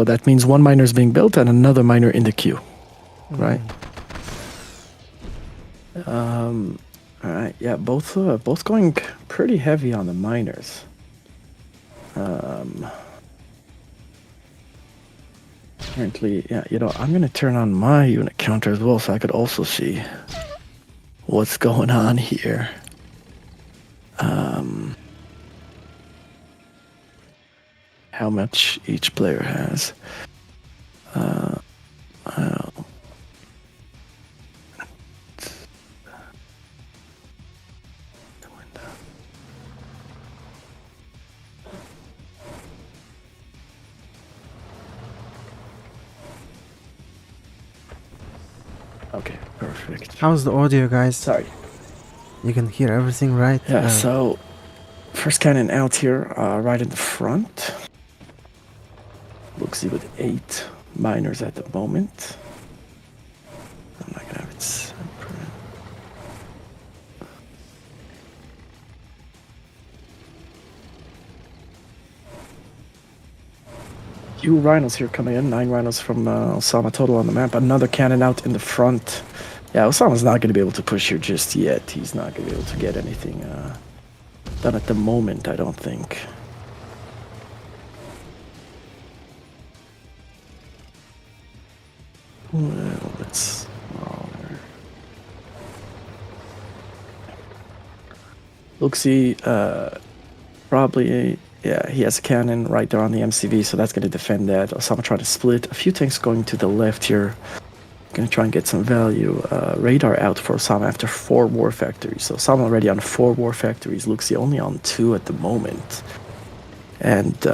So that means one miner is being built and another miner in the queue, right? All right, yeah, both going pretty heavy on the miners. Apparently, yeah, you know, I'm gonna turn on my unit counter as well, so I could also see what's going on here. How much each player has. Okay, perfect. How's the audio, guys? Sorry. You can hear everything, right? Yeah, so first cannon out here, right in the front. LuKeZ with 8 miners at the moment. I'm not gonna have it separate. Few rhinos here coming in, 9 rhinos from Ossama total on the map. Another cannon out in the front. Yeah, Ossama's not going to be able to push here just yet. He's not going to be able to get anything done at the moment, I don't think. Well, it's smaller. LuKeZ, probably, yeah, he has a cannon right there on the MCV, so that's going to defend that. Ossama trying to split. A few tanks going to the left here. Going to try and get some value. Radar out for Ossama after 4 war factories. So Ossama already on 4 war factories. LuKeZ only on 2 at the moment. And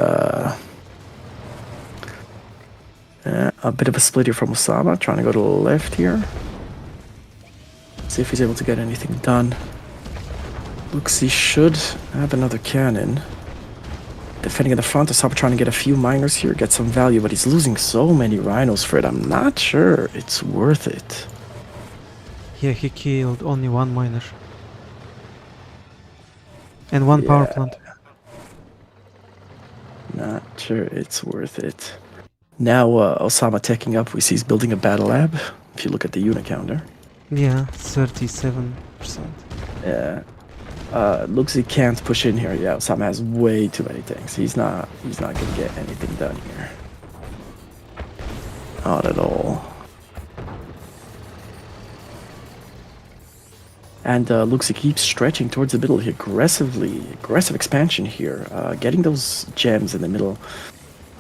a bit of a split here from Ossama, trying to go to the left here. See if he's able to get anything done. LuKeZ should have another cannon. Defending in the front, Ossama trying to get a few miners here, get some value, but he's losing so many rhinos for it. I'm not sure it's worth it. Yeah, he killed only 1 miner. And 1 power plant. Not sure it's worth it. Now Ossama taking up, we see he's building a battle lab. If you look at the unit counter. Yeah, 37%. Yeah. LuKeZ can't push in here. Yeah, Ossama has way too many tanks. He's not gonna get anything done here. Not at all. And LuKeZ keeps stretching towards the middle here, aggressive expansion here, getting those gems in the middle.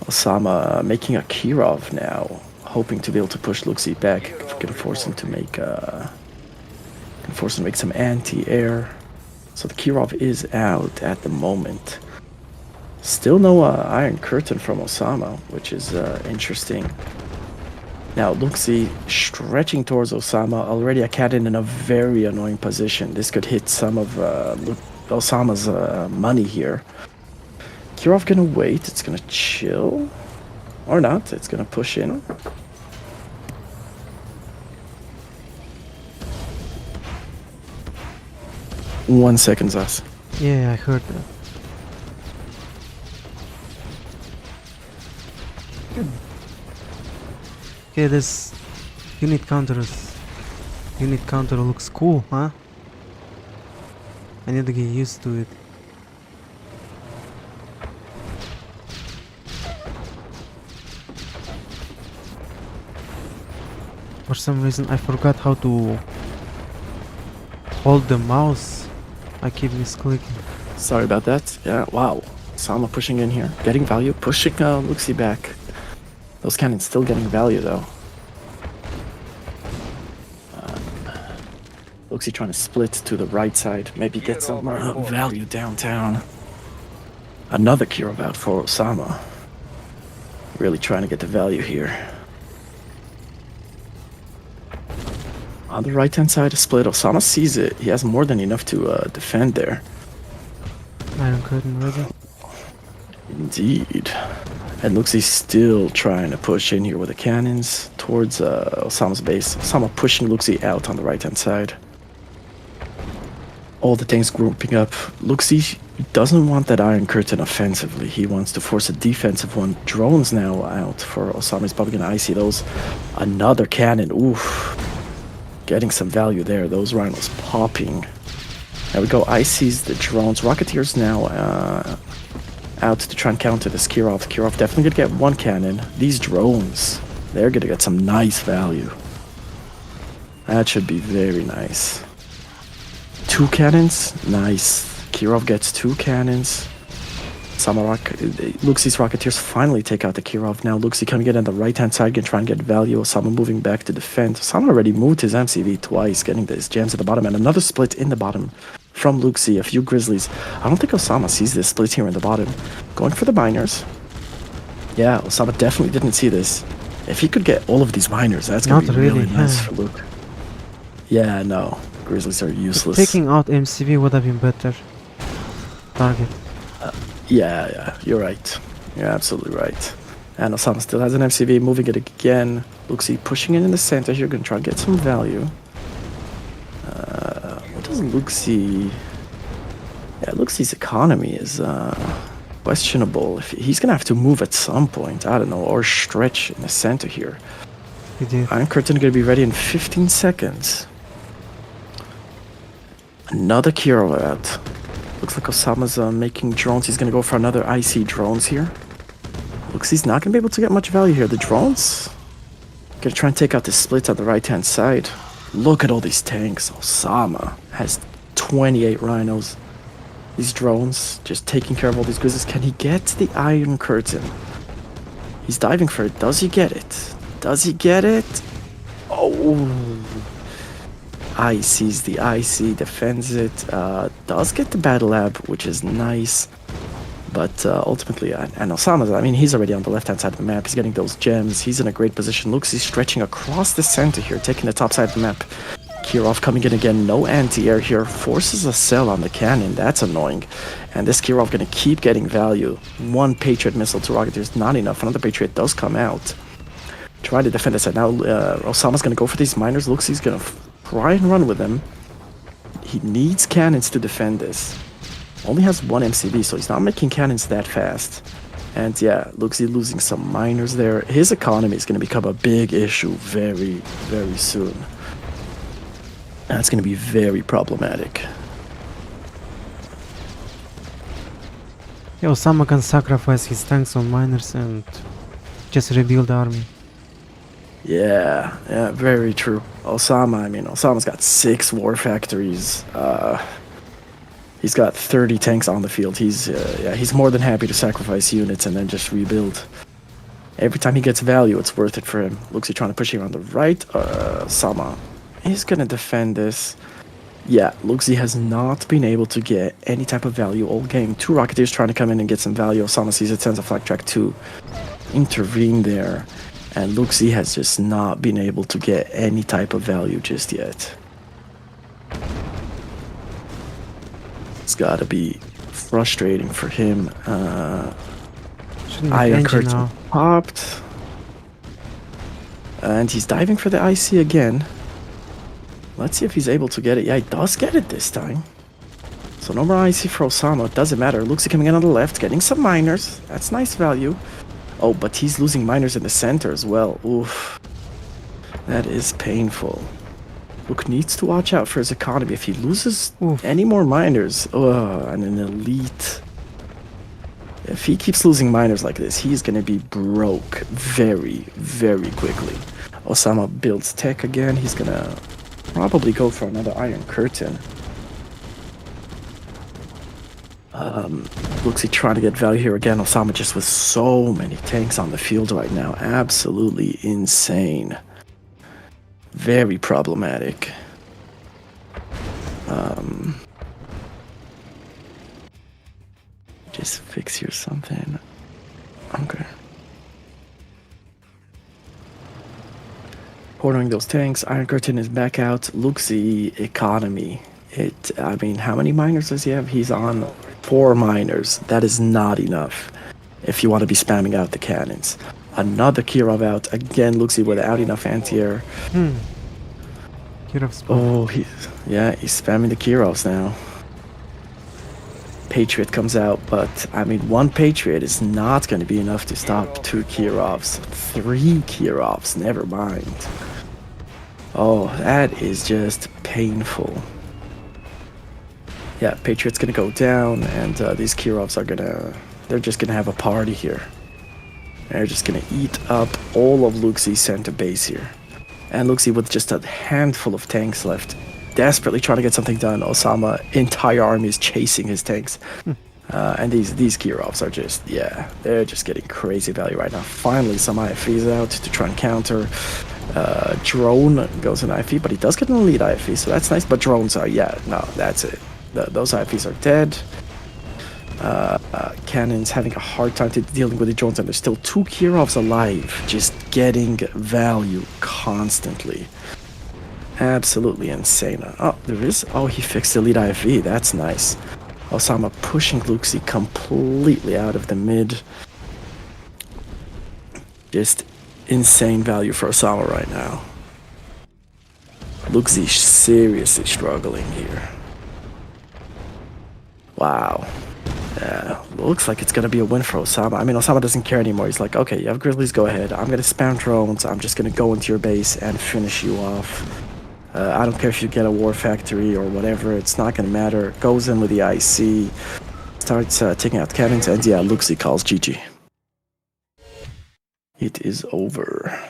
Ossama making a Kirov now, hoping to be able to push LuKeZ back. Gonna force him to make some anti-air. So the Kirov is out at the moment. Still no Iron Curtain from Ossama, which is interesting. Now LuKeZ stretching towards Ossama. Already a cannon in a very annoying position. This could hit some of Ossama's money here. Kirov gonna wait. It's gonna chill. Or not. It's gonna push in. One second, Zhas. Yeah, I heard that. Okay, this unit counter looks cool, huh? I need to get used to it. For some reason I forgot how to hold the mouse. I keep misclicking. Sorry about that. Yeah, wow. Ossama pushing in here. Getting value. Pushing LuKeZ back. Those cannons still getting value, though. LuKeZ trying to split to the right side. Maybe get some value downtown. Another Kirov out for Ossama. Really trying to get the value here. On the right-hand side, a split. Ossama sees it. He has more than enough to defend there. Iron Curtain ready. Indeed. And LuKeZ still trying to push in here with the cannons towards Ossama's base. Ossama pushing LuKeZ out on the right-hand side. All the tanks grouping up. LuKeZ He doesn't want that Iron Curtain offensively. He wants to force a defensive one. Drones now out for Ossama. He's probably going to icy those. Another cannon. Oof. Getting some value there. Those rhinos popping. There we go. Icy's the drones. Rocketeers now out to try and counter this Kirov. Kirov definitely going to get one cannon. These drones, they're going to get some nice value. That should be very nice. 2 cannons. Nice. Kirov gets 2 cannons. LuKeZ's Rocketeers finally take out the Kirov. Now LuKeZ coming in on the right-hand side, gonna try and get value. Ossama moving back to defend. Ossama already moved his MCV twice, getting his gems at the bottom, and another split in the bottom from LuKeZ. A few Grizzlies. I don't think Ossama sees this split here in the bottom. Going for the miners. Yeah, Ossama definitely didn't see this. If he could get all of these miners, that's gonna be really nice for Luke. Yeah, no. Grizzlies are useless. Taking out MCV would have been better. Target. Yeah, you're right. You're absolutely right. And Ossama still has an MCV, moving it again. LuKeZ pushing it in the center here, gonna try and get some value. What does LuKeZ... Yeah, LuKeZ's economy is questionable. If he's gonna have to move at some point, I don't know, or stretch in the center here. He did. Iron Curtain gonna be ready in 15 seconds. Another Kirov out. Looks like Ossama's making drones. He's going to go for another IC drones here. Looks he's not going to be able to get much value here. The drones going to try and take out the split on the right-hand side. Look at all these tanks. Ossama has 28 rhinos. These drones just taking care of all these grizzlies. Can he get the Iron Curtain? He's diving for it. Does he get it? Does he get it? Oh... sees the IC, defends it, does get the battle lab, which is nice, but ultimately, and Ossama's, I mean, he's already on the left-hand side of the map, he's getting those gems, he's in a great position. LuKeZ stretching across the center here, taking the top side of the map. Kirov coming in again, no anti-air here, forces a cell on the cannon, that's annoying, and this Kirov gonna keep getting value. 1 Patriot missile to Rocketeers, not enough, another Patriot does come out. Try to defend this, and now Ossama's gonna go for these miners, LuKeZ's gonna try and run with them. He needs cannons to defend this. Only has 1 MCV, so he's not making cannons that fast. And yeah, LuKeZ losing some miners there. His economy is going to become a big issue very, very soon. That's going to be very problematic. Yeah, Ossama can sacrifice his tanks on miners and just rebuild the army. Yeah, very true. Ossama, I mean, Ossama's got 6 war factories. He's got 30 tanks on the field. He's more than happy to sacrifice units and then just rebuild. Every time he gets value, it's worth it for him. LuKeZ trying to push him on the right. Ossama is going to defend this. Yeah, LuKeZ has not been able to get any type of value all game. 2 Rocketeers trying to come in and get some value. Ossama sees it, sends a flak track to intervene there. And LuKeZ has just not been able to get any type of value just yet. It's gotta be frustrating for him. Iron Curtain popped. And he's diving for the IC again. Let's see if he's able to get it. Yeah, he does get it this time. So no more IC for Ossama. It doesn't matter. LuKeZ coming in on the left, getting some miners. That's nice value. Oh, but he's losing miners in the center as well. Oof. That is painful. Luke needs to watch out for his economy. If he loses any more miners, and an elite... If he keeps losing miners like this, he's going to be broke very, very quickly. Ossama builds tech again. He's going to probably go for another Iron Curtain. Looks he trying to get value here again. Ossama just with so many tanks on the field right now. Absolutely insane. Very problematic. Just fix here something. Okay. Ordering those tanks. Iron Curtain is back out. LuKeZ economy. I mean, how many miners does he have? He's on 4 miners. That is not enough if you want to be spamming out the cannons. Another Kirov out. Again, LuKeZ without enough anti-air. Kirov's Oh, he's spamming the Kirovs now. Patriot comes out, but I mean, one Patriot is not going to be enough to stop 2 Kirovs. 3 Kirovs, never mind. Oh, that is just painful. Yeah, Patriot's gonna go down, and these Kirovs are they're just gonna have a party here. They're just gonna eat up all of LuKeZ's center base here. And LuKeZ with just a handful of tanks left, desperately trying to get something done. Ossama, entire army is chasing his tanks. And these Kirovs are just, yeah, they're just getting crazy value right now. Finally, some IFEs out to try and counter. Drone goes in IFE, but he does get an elite IFE, so that's nice. But drones are, yeah, no, that's it. Those IFEs are dead. Cannon's having a hard time dealing with the drones, and there's still 2 Kirovs alive, just getting value constantly. Absolutely insane. Oh, there is. Oh, he fixed elite IFE. That's nice. Ossama pushing LuKeZ completely out of the mid. Just insane value for Ossama right now. LuKeZ seriously struggling here. Wow. Yeah, looks like it's going to be a win for Ossama. I mean, Ossama doesn't care anymore. He's like, okay, you have Grizzlies, go ahead. I'm going to spam drones. I'm just going to go into your base and finish you off. I don't care if you get a war factory or whatever. It's not going to matter. Goes in with the IC. Starts taking out cannons. And yeah, LuKeZ calls GG. It is over.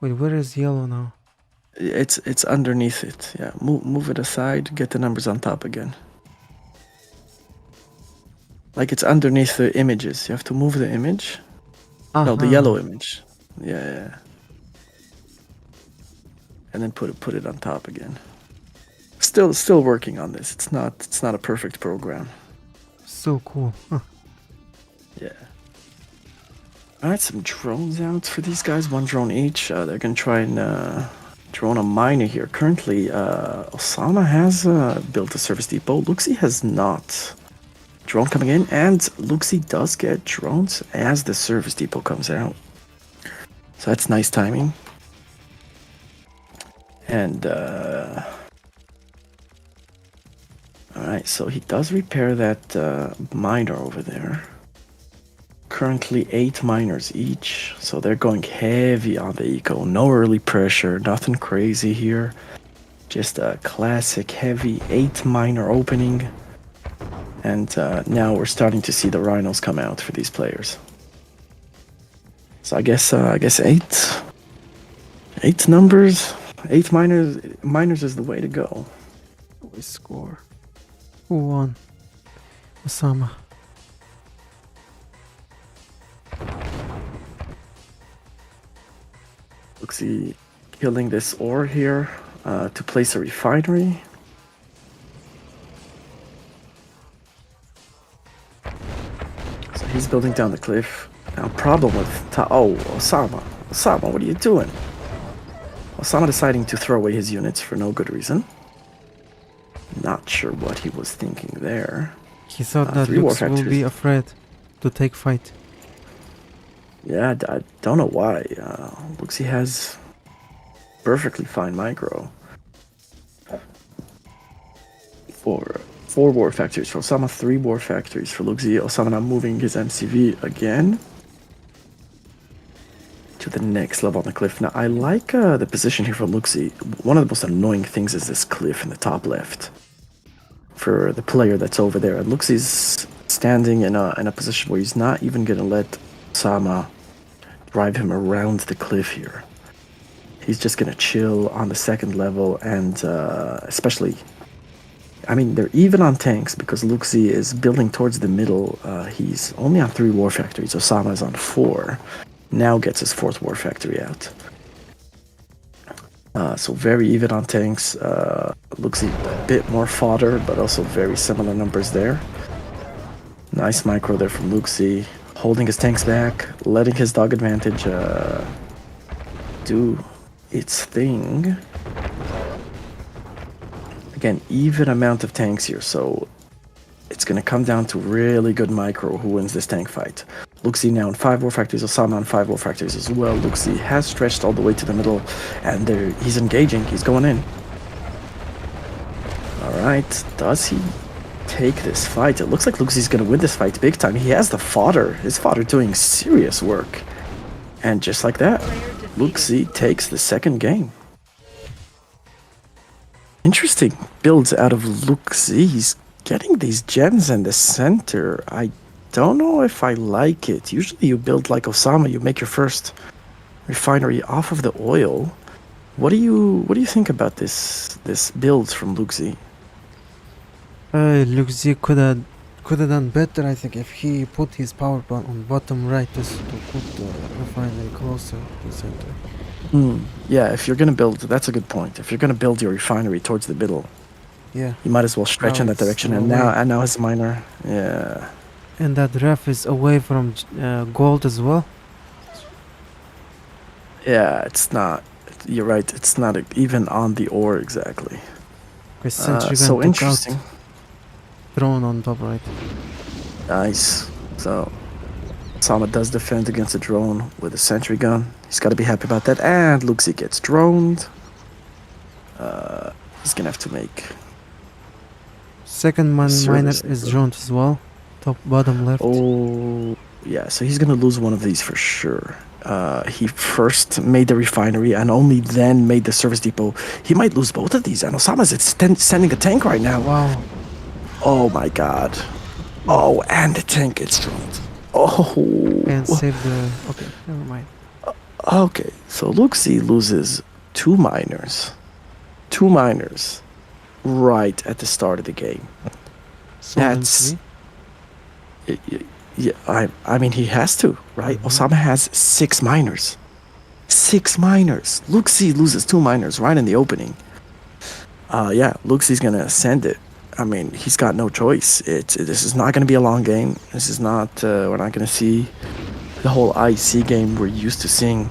Wait, where is yellow now? It's underneath it. Yeah, move it aside. Get the numbers on top again. Like it's underneath the images. You have to move the image. No, the yellow image. Yeah. And then put it on top again. Still working on this. It's not a perfect program. So cool. Huh. Yeah. Alright, some drones out for these guys. 1 drone each. They're gonna try and drone a miner here. Currently, Ossama has built a service depot. LuKeZ has not. Drone coming in, and LuKeZ does get drones as the service depot comes out. So that's nice timing. And alright, so he does repair that miner over there. Currently 8 miners each, so they're going heavy on the eco. No early pressure, nothing crazy here. Just a classic heavy 8 miner opening. And now we're starting to see the rhinos come out for these players. So I guess 8 numbers, 8 miners is the way to go. We score. Who won? Ossama. LuKeZ killing this ore here to place a refinery. So he's building down the cliff. Now problem with Ossama, what are you doing? Ossama deciding to throw away his units for no good reason. Not sure what he was thinking there. He thought that LuKeZ will be afraid to take fight. Yeah, I don't know why. LuKeZ has perfectly fine micro. 4 war factories for Ossama, 3 war factories for LuKeZ. Ossama now moving his MCV again to the next level on the cliff. Now, I like the position here for LuKeZ. One of the most annoying things is this cliff in the top left for the player that's over there. And LuKeZ's standing in a position where he's not even going to let Ossama drive him around the cliff here. He's just going to chill on the second level, and especially, I mean, they're even on tanks because LuKeZ is building towards the middle. He's only on 3 war factories. Ossama is on 4. Now gets his 4th war factory out. So very even on tanks. LuKeZ a bit more fodder, but also very similar numbers there. Nice micro there from LuKeZ. Holding his tanks back, letting his dog advantage do its thing. Again, even amount of tanks here, so it's going to come down to really good micro who wins this tank fight. LuKeZ now on 5 war factories, Ossama on 5 war factories as well. LuKeZ has stretched all the way to the middle, and he's engaging, he's going in. Alright, does he take this fight. It looks like LuKeZ's gonna win this fight big time. He has the fodder. His fodder doing serious work. And just like that, LuKeZ takes the second game. Interesting builds out of LuKeZ. He's getting these gems in the center. I don't know if I like it. Usually you build like Ossama, you make your first refinery off of the oil. What do you think about this builds from LuKeZ? LuKeZ could have done better, I think, if he put his power plant on bottom right just to put the refinery closer to the center. Yeah, if you're gonna build, that's a good point. If you're gonna build your refinery towards the middle, Yeah. you might as well stretch in that it's direction. And away. now his miner, yeah, And that ref is away from gold as well. yeah, it's not. You're right. It's not even on the ore exactly. Because Sentry So Gun took interesting. out drone on top right. Nice. So Ossama does defend against a drone with a sentry gun. He's got to be happy about that. And LuKeZ gets droned. He's gonna have to make. Second miner Service is depot. droned as well. Top bottom left. Oh, yeah. So he's gonna lose one of these for sure. He first made the refinery and only then made the service depot. He might lose both of these. And Osama's sending a tank right now. Wow. Oh my god. Oh, and the tank gets droned. Oh. And save the... Okay, never mind. Okay, so LuKeZ loses two miners. Two miners right at the start of the game. That's... Yeah, I mean, he has to, right? Mhm. Ossama has 6 miners. 6 miners. LuKeZ loses 2 miners right in the opening. Yeah, LuKeZ's gonna send it. I mean, he's got no choice. This is not gonna be a long game. This is not, we're not gonna see the whole IC game we're used to seeing.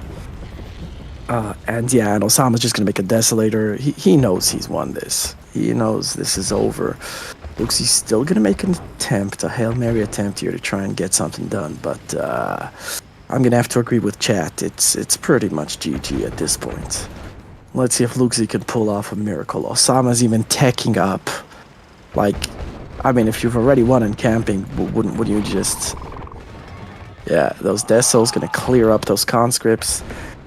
And Ossama's just gonna make a desolator. He knows he's won this. He knows this is over. LuKeZ's still gonna make an attempt, a Hail Mary attempt here to try and get something done, but I'm gonna have to agree with chat. It's pretty much GG at this point. Let's see if LuKeZ can pull off a miracle. Ossama's even teching up. Like, I mean, if you've already won in camping, wouldn't you just... Yeah, those Deso's gonna clear up those conscripts.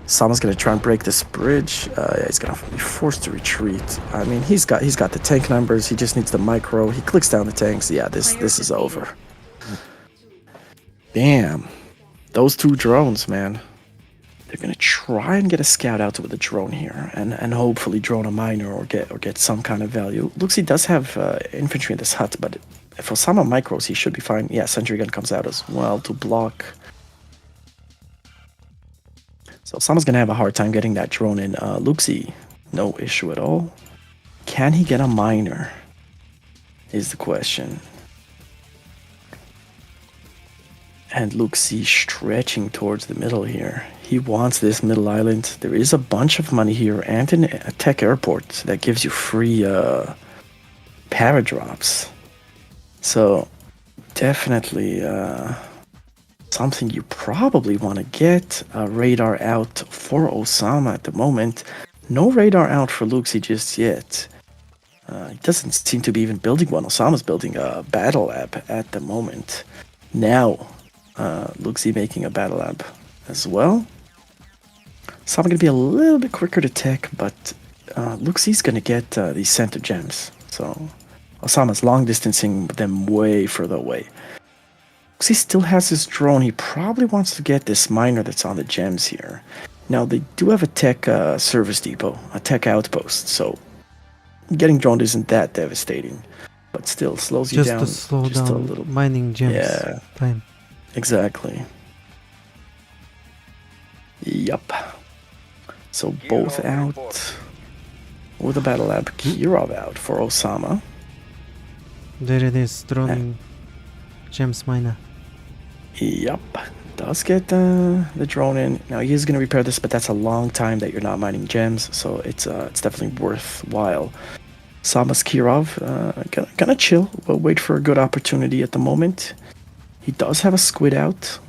Ossama's gonna try and break this bridge. Yeah, he's gonna be forced to retreat. I mean, he's got the tank numbers. He just needs the micro. He clicks down the tanks. Yeah, this is over. Damn, those 2 drones, man. They're gonna try and get a scout out with a drone here, and hopefully drone a miner or get some kind of value. LuKeZ does have infantry in this hut, but if Ossama micros, he should be fine. Yeah, sentry gun comes out as well to block. So Ossama's gonna have a hard time getting that drone in. LuKeZ, no issue at all. Can he get a miner? Is the question. And LuKeZ stretching towards the middle here. He wants this middle island. There is a bunch of money here and a tech airport that gives you free paradrops. So definitely something you probably want to get. Radar out for Ossama at the moment. No radar out for LuKeZ just yet. He doesn't seem to be even building one. Ossama's building a battle lab at the moment. Now, LuKeZ making a battle lab as well. Ossama going to be a little bit quicker to tech, but LuKeZ's going to get these center gems. So Ossama's long distancing them way further away. LuKeZ still has his drone. He probably wants to get this miner that's on the gems here. Now, they do have a tech service depot, a tech outpost, so getting droned isn't that devastating, but still slows you Just down to slow just down a little. mining gems. Yeah. Time. Exactly. Yup. So both out with a battle lab. Kirov out for Ossama. There it is, droning gems miner. Yup. Does get the drone in. Now he is going to repair this, but that's a long time that you're not mining gems, so it's definitely worthwhile. Ossama's Kirov gonna chill. We'll wait for a good opportunity at the moment. He does have a squid out,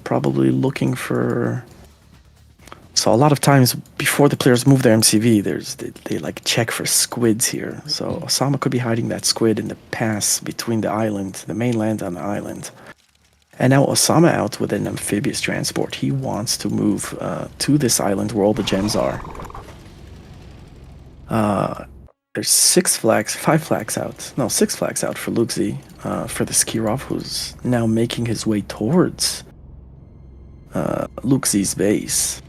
probably looking for So a lot of times before the players move their MCV, they like check for squids here. So Ossama could be hiding that squid in the pass between the island, the mainland and the island. And now Ossama out with an amphibious transport. He wants to move to this island where all the gems are. There's 5 flags out. No, 6 flags out for LuKeZ, for this Kirov, who's now making his way towards LuKeZ's base.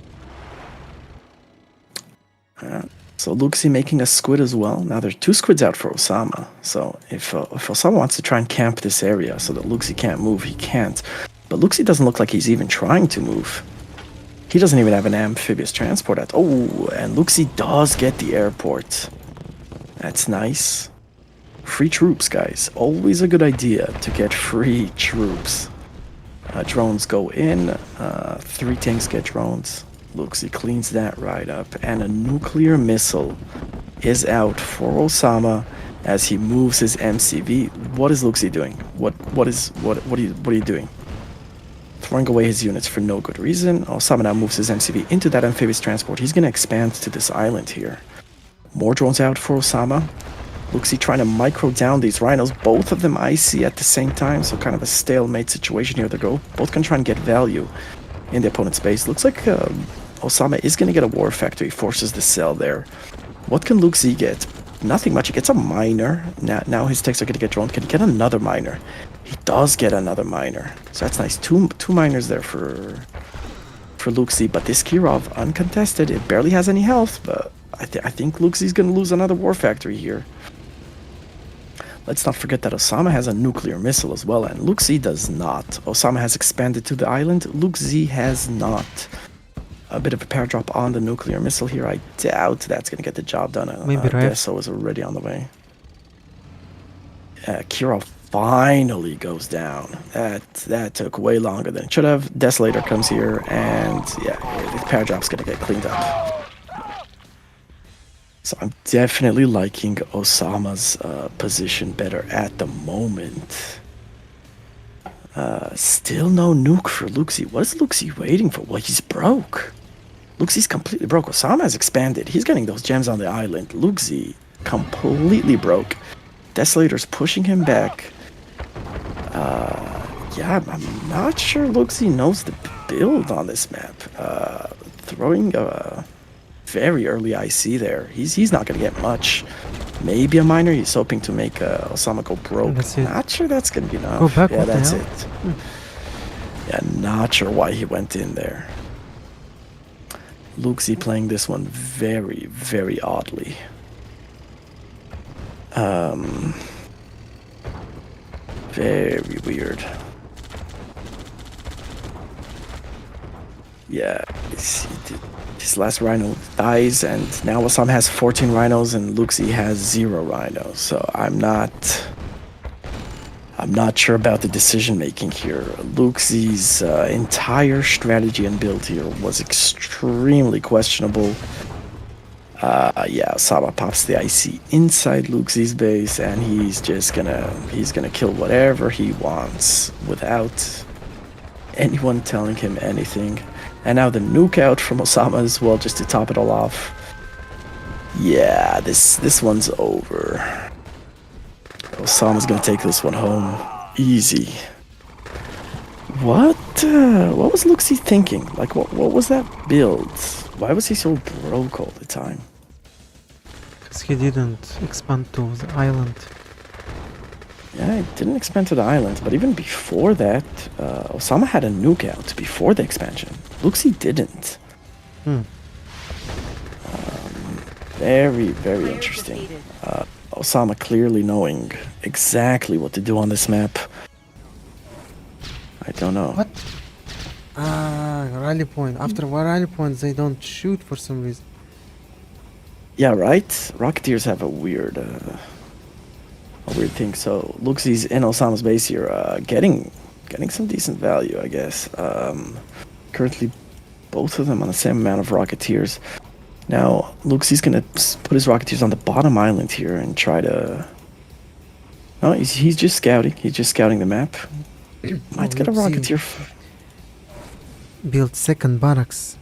So LuKeZ making a squid as well. Now there's 2 squids out for Ossama. So if Ossama wants to try and camp this area so that LuKeZ can't move, he can't. But LuKeZ doesn't look like he's even trying to move. He doesn't even have an amphibious transport at. Oh, and LuKeZ does get the airport. That's nice. Free troops, guys. Always a good idea to get free troops. Drones go in. 3 tanks get drones. LuKeZ cleans that right up, and a nuclear missile is out for Ossama as he moves his MCV. What is LuKeZ doing? What are you doing? Throwing away his units for no good reason. Ossama now moves his MCV into that amphibious transport. He's going to expand to this island here. More drones out for Ossama. LuKeZ trying to micro down these rhinos. Both of them icy at the same time, so kind of a stalemate situation here. They go. Both can try and get value in the opponent's base. Looks like Ossama is going to get a war factory. Forces the cell there. What can LuKeZ get? Nothing much. He gets a miner. Now his techs are going to get droned. Can he get another miner? He does get another miner. So that's nice. Two miners there for LuKeZ. But this Kirov, uncontested. It barely has any health. But I think LuKeZ's going to lose another war factory here. Let's not forget that Ossama has a nuclear missile as well, and LuKeZ does not. Ossama has expanded to the island. LuKeZ has not. A bit of a paradrap on the nuclear missile here. I doubt that's going to get the job done. Maybe right. Deso is already on the way. Kirov finally goes down. That took way longer than it should have. Desolator comes here, and yeah, the paradrop's going to get cleaned up. So I'm definitely liking Ossama's position better at the moment. Still no nuke for LuKeZ. What is LuKeZ waiting for? Well, he's broke. LuKeZ's completely broke. Ossama has expanded. He's getting those gems on the island. LuKeZ completely broke. Desolator's pushing him back. Yeah, I'm not sure LuKeZ knows the build on this map. Throwing very early IC there. He's not going to get much. Maybe a miner. He's hoping to make Ossama go broke. Not sure that's going to be enough. Go back, yeah, that's it. Yeah, not sure why he went in there. LuKeZ playing this one very, very oddly. Very weird. Yeah, his last rhino dies, and now Ossama has 14 rhinos and LuKeZ has 0 rhinos. So I'm not sure about the decision making here. LuKeZ's entire strategy and build here was extremely questionable. Yeah, Ossama pops the IC inside LuKeZ's base, and he's gonna kill whatever he wants without anyone telling him anything. And now the nuke out from Ossama as well, just to top it all off. Yeah, this one's over. Ossama's gonna take this one home. Easy. What was LuKeZ thinking? Like, what was that build? Why was he so broke all the time? Because he didn't expand to the island. Yeah, he didn't expand to the island, but even before that, Ossama had a nuke out before the expansion. LuKeZ didn't. Very, very interesting. Ossama clearly knowing exactly what to do on this map. I don't know. What? Rally point. After rally points, they don't shoot for some reason. Yeah, right? Rocketeers have a weird thing. So LuKeZ's in Ossama's base here, getting some decent value, I guess. Currently, both of them on the same amount of Rocketeers. Now, LuKeZ's gonna put his Rocketeers on the bottom island here and try to... No, he's just scouting. He's just scouting the map. Might get a Rocketeer. Build second barracks.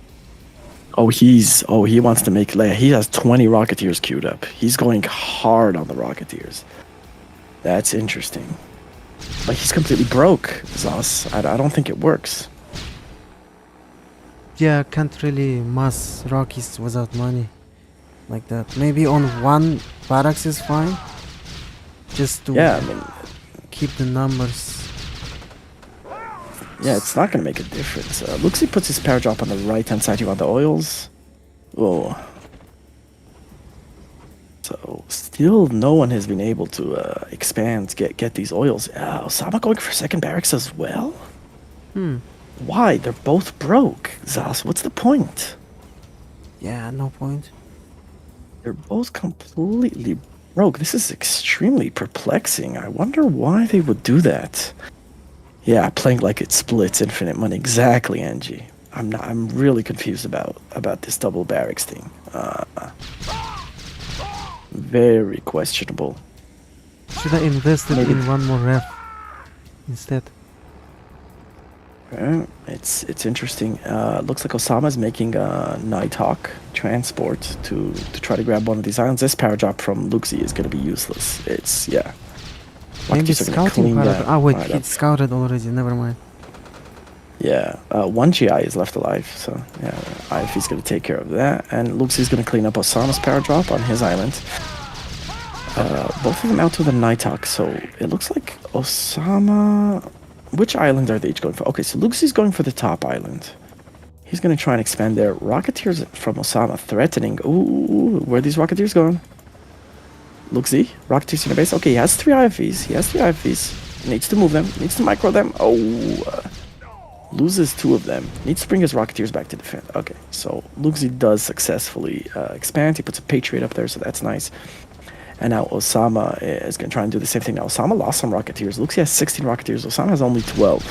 he wants to make. He has 20 Rocketeers queued up. He's going hard on the Rocketeers. That's interesting. But he's completely broke, Zhas. I don't think it works. Yeah, can't really mass Rockies without money like that. Maybe on one barracks is fine. Just to keep the numbers. Yeah, it's not going to make a difference. LuKeZ puts his power drop on the right-hand side here on the oils. Oh. So, still no one has been able to expand, get these oils. Ossama going for second barracks as well? Why? They're both broke, Zhas. What's the point? Yeah, no point. They're both completely broke. This is extremely perplexing. I wonder why they would do that. Yeah, playing like it splits infinite money. Exactly, Angie. I'm really confused about this double barracks thing. Very questionable. Should I invest it in one more ref instead? It's interesting. Looks like Ossama's making a Nighthawk transport to try to grab one of these islands. This power drop from LuKeZ is going to be useless. Maybe scouting paragraph. Ah, wait, he scouted already. Never mind. Yeah, one GI is left alive, so yeah, IFE's going to take care of that. And LuKeZ is going to clean up Ossama's power drop on his island. Both of them out to the Nighthawk, so it looks like Ossama... Which island are they each going for? Okay, so LuKeZ is going for the top island. He's going to try and expand there. Rocketeers from Ossama threatening. Ooh, where are these Rocketeers going? LuKeZ, Rocketeers in the base. Okay, he has 3 IFEs. Needs to move them. Needs to micro them. Loses 2 of them. Needs to bring his Rocketeers back to defend. Okay, so LuKeZ does successfully expand. He puts a Patriot up there, so that's nice. And now Ossama is going to try and do the same thing. Now, Ossama lost some Rocketeers. LuKeZ has 16 Rocketeers. Ossama has only 12.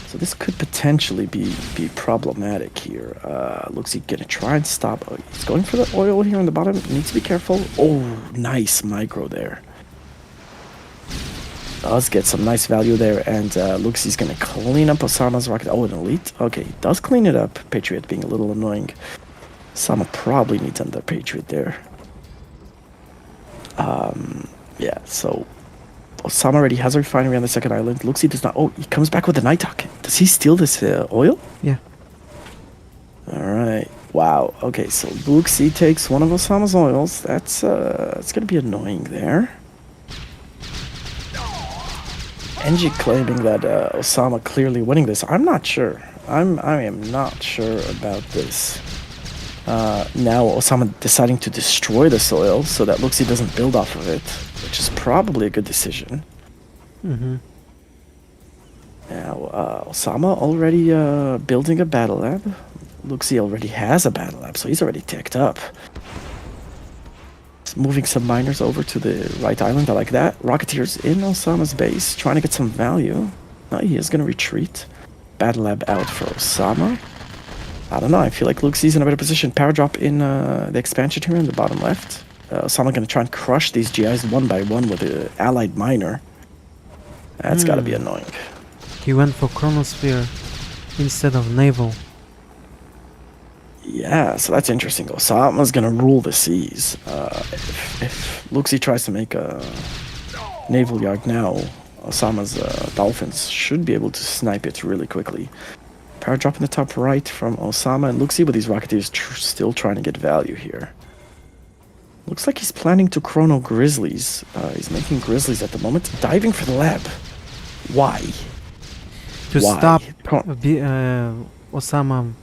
So this could potentially be problematic here. LuKeZ going to try and stop. He's going for the oil here on the bottom. Needs to be careful. Oh, nice micro there. Does get some nice value there. And LuKeZ is going to clean up Ossama's rocket. Oh, an elite. Okay, he does clean it up. Patriot being a little annoying. Ossama probably needs another Patriot there. Yeah, so Ossama already has a refinery on the second island. LuKeZ does not. Oh, he comes back with the Nighthawk. Does he steal this oil? Yeah. Alright. Wow. Okay, so LuKeZ takes one of Ossama's oils. That's going to be annoying there. NG claiming that Ossama clearly winning this. I'm not sure. I am not sure about this. Now Ossama deciding to destroy the soil so that LuKeZ doesn't build off of it, which is probably a good decision. Now Ossama already building a battle lab. LuKeZ already has a battle lab, so he's already ticked up. He's moving some miners over to the right island. I like that. Rocketeers in Ossama's base, trying to get some value. No, he is going to retreat. Battle lab out for Ossama. I don't know, I feel like LuKeZ's in a better position. Power drop in the expansion here in the bottom left. Ossama going to try and crush these GIs one by one with an allied miner. That's got to be annoying. He went for Chronosphere instead of naval. Yeah, so that's interesting. Ossama's going to rule the seas. If LuKeZ tries to make a naval yard now, Ossama's dolphins should be able to snipe it really quickly. Power drop in the top right from Ossama, and LuKeZ with these Rocketeers still trying to get value here. Looks like he's planning to chrono Grizzlies. He's making Grizzlies at the moment. Diving for the lab. Why? To stop Ossama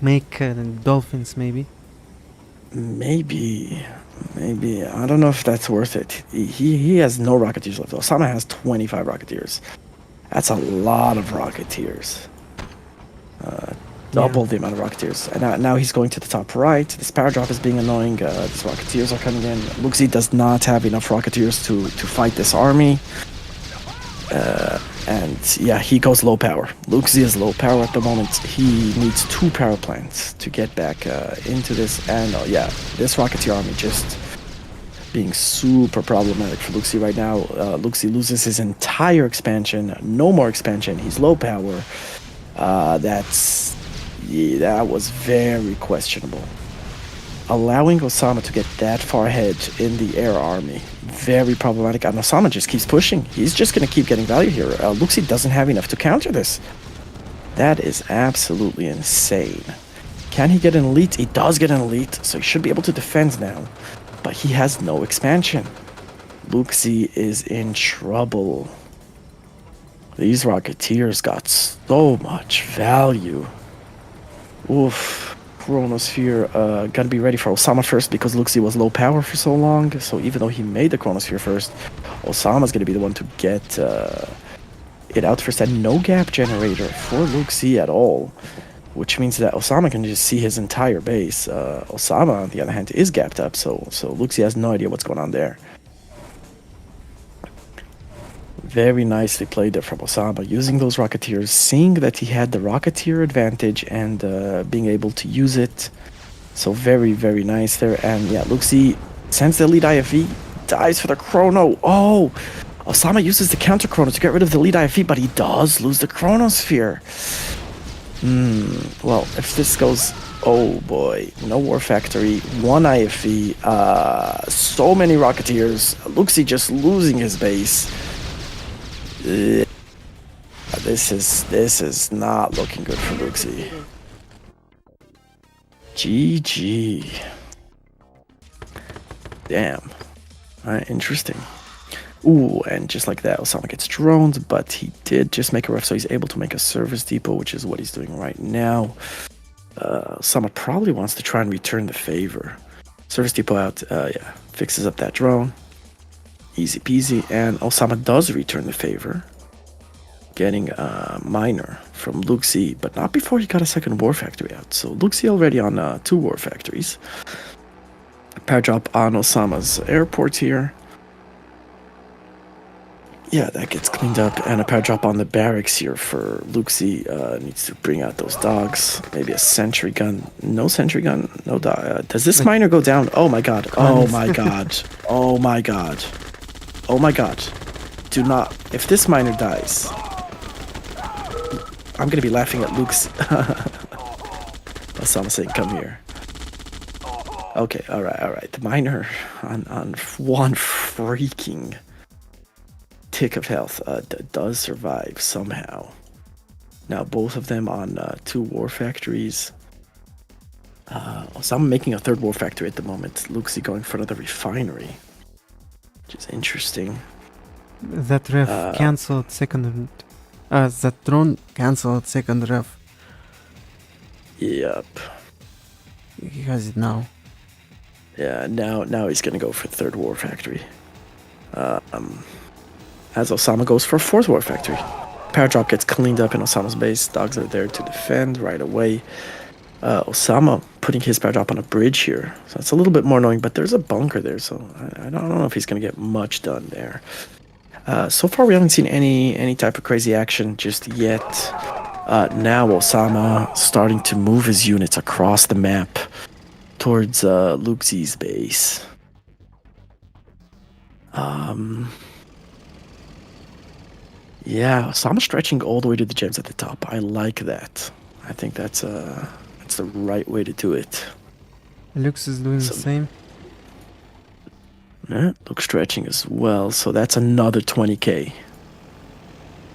make dolphins, maybe? Maybe. I don't know if that's worth it. He has no Rocketeers left. Ossama has 25 Rocketeers. That's a lot of Rocketeers. Double the amount of Rocketeers. And now he's going to the top right. This power drop is being annoying. These Rocketeers are coming in. LuKeZ does not have enough Rocketeers to fight this army. And yeah, he goes low power. LuKeZ is low power at the moment. He needs 2 power plants to get back into this. And yeah, this Rocketeer army just being super problematic for LuKeZ right now. LuKeZ loses his entire expansion. No more expansion. He's low power. Yeah, that was very questionable. Allowing Ossama to get that far ahead in the air army, very problematic. And Ossama just keeps pushing. He's just going to keep getting value here. LuKeZ doesn't have enough to counter this. That is absolutely insane. Can he get an elite? He does get an elite, so he should be able to defend now. But he has no expansion. LuKeZ is in trouble. These Rocketeers got so much value. Oof. Chronosphere gonna be ready for Ossama first because LuKeZ was low power for so long. So even though he made the Chronosphere first, Ossama's gonna be the one to get it out first. And no gap generator for LuKeZ at all, which means that Ossama can just see his entire base. Ossama, on the other hand, is gapped up, so LuKeZ has no idea what's going on there. Very nicely played there from Ossama, using those Rocketeers, seeing that he had the Rocketeer advantage and being able to use it. So very, very nice there. And yeah, LuKeZ sends the lead IFV, dives for the Chrono. Oh, Ossama uses the counter Chrono to get rid of the lead IFV, but he does lose the Chronosphere. Well, if this goes... Oh boy, no War Factory, one IFV, so many Rocketeers, LuKeZ just losing his base. This is not looking good for LuKeZ. GG. Damn. Interesting. Ooh, and just like that, Ossama gets droned, but he did just make a ref, so he's able to make a service depot, which is what he's doing right now. Ossama probably wants to try and return the favor. Service depot out, yeah, fixes up that drone. Easy peasy, and Ossama does return the favor, getting a miner from LuKeZ, but not before he got a second War Factory out. So LuKeZ already on 2 War Factories. Power drop on Ossama's airport here. Yeah, that gets cleaned up, and a power drop on the barracks here for LuKeZ. Needs to bring out those dogs. Maybe a sentry gun. No sentry gun, no dog. Does this miner go down? Oh my god. Oh my god. Oh my god. Oh my god. Do not. If this miner dies, I'm gonna be laughing at LuKeZ. Ossama saying, come here. Okay, alright. The miner on one freaking tick of health does survive somehow. Now both of them on 2 War Factories. Ossama making a 3rd War Factory at the moment. LuKeZ going for another refinery, which is interesting. That ref cancelled second. That drone cancelled second ref. Yep. He has it now. Yeah, now he's gonna go for 3rd War Factory. As Ossama goes for 4th War Factory. Power drop gets cleaned up in Ossama's base. Dogs are there to defend right away. Ossama putting his power drop on a bridge here. So it's a little bit more annoying, but there's a bunker there, so I don't know if he's gonna get much done there. So far we haven't seen any type of crazy action just yet. Now Ossama starting to move his units across the map towards LuKeZ's base. Yeah, Ossama stretching all the way to the gems at the top. I like that. I think that's the right way to do it. LuKeZ is doing the same. Yeah, Luke stretching as well. So that's another 20k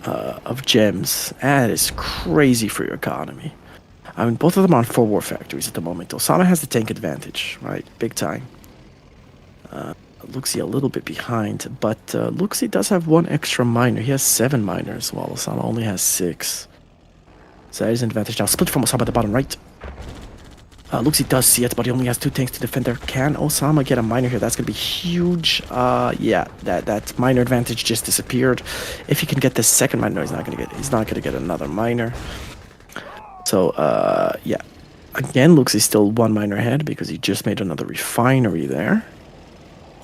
of gems. That is crazy for your economy. I mean, both of them are on 4 War Factories at the moment. Ossama has the tank advantage, right? Big time. LuKeZ a little bit behind, but LuKeZ does have 1 extra miner. He has 7 miners, while Ossama only has 6. So that is an advantage now. Split from Ossama at the bottom right. LuKeZ does see it, but he only has 2 tanks to defend there. Can Ossama get a miner here? That's going to be huge. Yeah, that miner advantage just disappeared. If he can get the second miner, no, he's not going to get another miner. So, yeah. Again, LuKeZ still 1 miner ahead because he just made another refinery there.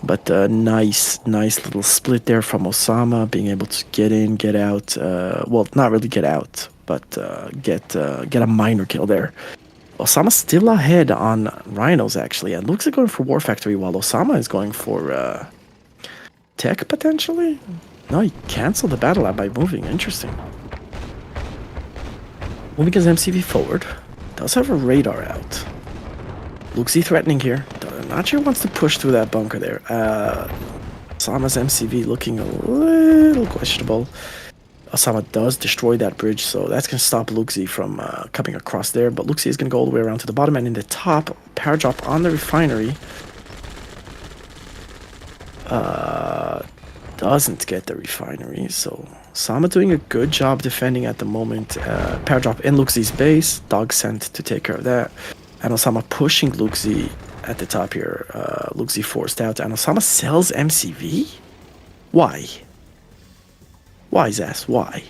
But nice little split there from Ossama, being able to get in, get out. Well, not really get out, but get a miner kill there. Ossama's still ahead on rhinos, actually, and LuKeZ going for War Factory, while Ossama is going for tech, potentially? No, he canceled the battle lab by moving. Interesting. Moving his MCV forward. Does have a radar out. LuKeZ threatening here. Not sure wants to push through that bunker there. Ossama's MCV looking a little questionable. Ossama does destroy that bridge, so that's going to stop LuKeZ from coming across there. But LuKeZ is going to go all the way around to the bottom, and in the top, power drop on the refinery. Doesn't get the refinery, so Ossama doing a good job defending at the moment. Power drop in LuKeZ's base. Dog sent to take care of that. And Ossama pushing LuKeZ at the top here. LuKeZ forced out, and Ossama sells MCV? Why? Why, Zhas? Why?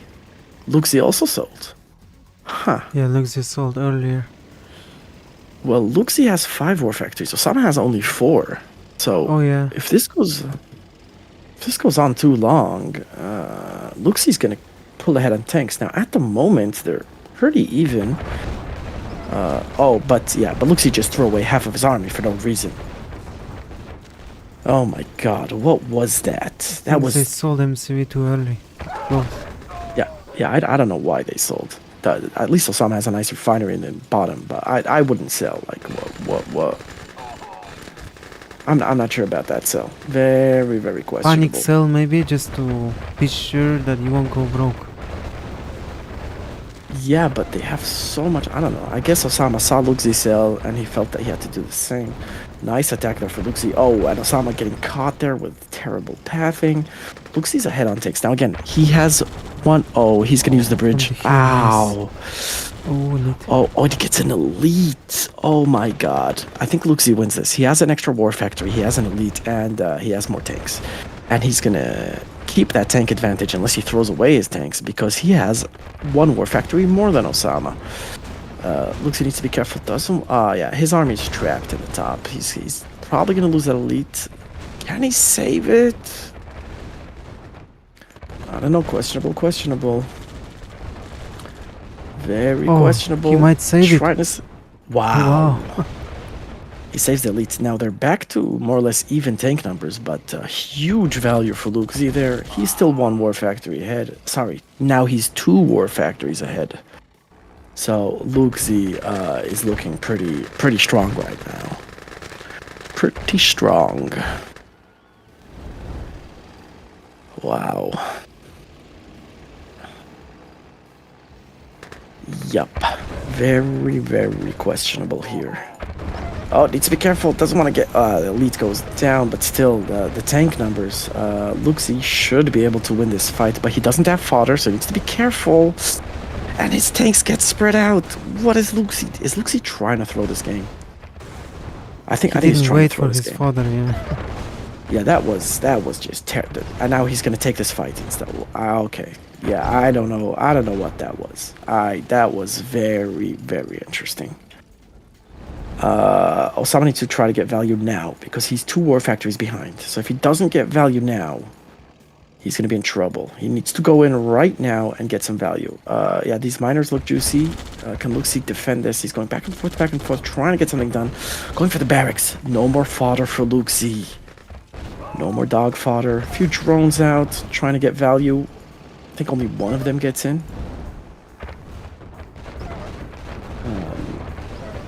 LuKeZ also sold. Huh. Yeah, LuKeZ sold earlier. Well, LuKeZ has 5 war factories. Ossama has only 4. So Oh yeah. if this goes on too long, LuKeZ's gonna pull ahead on tanks. Now at the moment they're pretty even. But LuKeZ just threw away half of his army for no reason. Oh my god, what was that? That was... They sold MCV too early. Both. Yeah, I don't know why they sold. At least Ossama has a nice refinery in the bottom, but I wouldn't sell. Like, what? I'm not sure about that sell. Very, very questionable. Panic sell maybe, just to be sure that you won't go broke. Yeah, but they have so much. I don't know. I guess Ossama saw LuKeZ sell, and he felt that he had to do the same. Nice attack there for LuKeZ. Oh, and Ossama getting caught there with terrible pathing. LuKeZ's ahead on takes. Now again, he has one. Oh, he's gonna use the bridge. Ow. Oh, he gets an elite. Oh my god. I think LuKeZ wins this. He has an extra war factory. He has an elite, and he has more tanks. And he's gonna keep that tank advantage unless he throws away his tanks, because he has 1 war factory more than Ossama. LuKeZ needs to be careful. Yeah, his army's trapped in the top. He's probably gonna lose that elite. Can he save it? I don't know. Questionable. Very questionable. He might save it. Wow. He saves the elites. Now they're back to more or less even tank numbers, but huge value for LuKeZ there. He's still 1 war factory ahead. Sorry, now he's 2 war factories ahead. So LuKeZ is looking pretty strong right now. Pretty strong. Wow. Yup. Very, very questionable here. Oh, needs to be careful. Doesn't want to get... the elite goes down, but still, the tank numbers. LuKeZ should be able to win this fight, but he doesn't have fodder, so he needs to be careful. And his tanks get spread out. What is LuKeZ? Is LuKeZ trying to throw this game? I think he's trying to throw this game. Fodder, yeah. Yeah, that was just terrible. And now he's gonna take this fight instead. Okay. Yeah, I don't know what that was. That was very, very interesting. Ossama needs to try to get value now, because he's 2 war factories behind. So if he doesn't get value now, he's gonna be in trouble. He needs to go in right now and get some value. Yeah, these miners look juicy. Can LuKeZ defend this? He's going back and forth, trying to get something done. Going for the barracks. No more fodder for LuKeZ. No more dog fodder. A few drones out, trying to get value. I think only 1 of them gets in.